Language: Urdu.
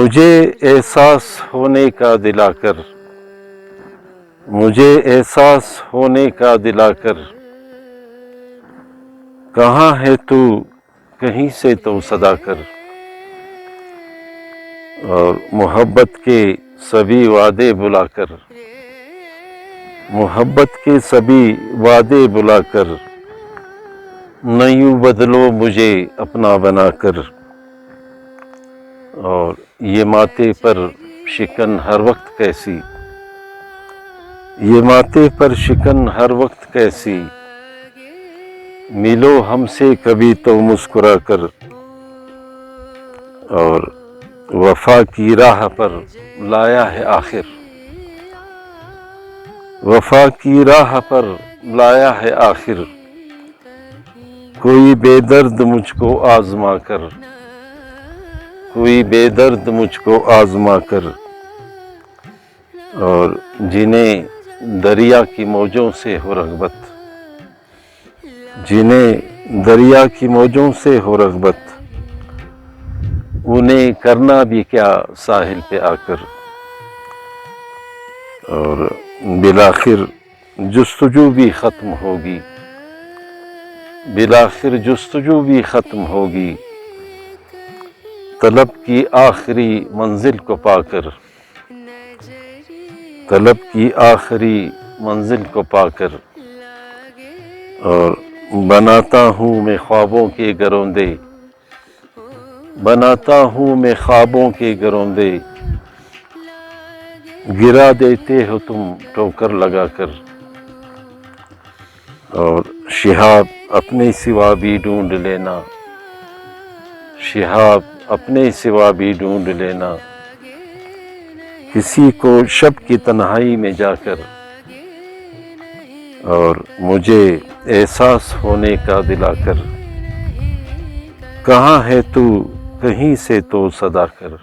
مجھے احساس ہونے کا دلا کر، مجھے احساس ہونے کا دلا کر، کہاں ہے تو کہیں سے تو صدا کر، اور محبت کے سبھی وعدے بلا کر، محبت کے سبھی وعدے بلا کر، نہ یوں بدلو مجھے اپنا بنا کر، اور یہ ماتھے پر شکن ہر وقت کیسی، یہ ماتھے پر شکن ہر وقت کیسی، ملو ہم سے کبھی تو مسکرا کر، اور وفا کی راہ پر لایا ہے آخر، وفا کی راہ پر لایا ہے آخر، کوئی بے درد مجھ کو آزما کر، کوئی بے درد مجھ کو آزما کر، اور جنہیں دریا کی موجوں سے ہو رغبت، جنہیں دریا کی موجوں سے ہو رغبت، انہیں کرنا بھی کیا ساحل پہ آ کر، اور بالآخر جستجو بھی ختم ہوگی، بالآخر جستجو بھی ختم ہوگی، طلب کی آخری منزل کو پا کر، طلب کی آخری منزل کو پا کر، اور بناتا ہوں میں خوابوں کے گروندے، بناتا ہوں میں خوابوں کے گروندے، گرا دیتے ہو تم ٹھوکر لگا کر، اور شہاب اپنے سوا بھی ڈھونڈ لینا، شہاب اپنے سوا بھی ڈھونڈ لینا، کسی کو شب کی تنہائی میں جا کر، اور مجھے احساس ہونے کا دلا کر، کہاں ہے تو کہیں سے تو صدا کر۔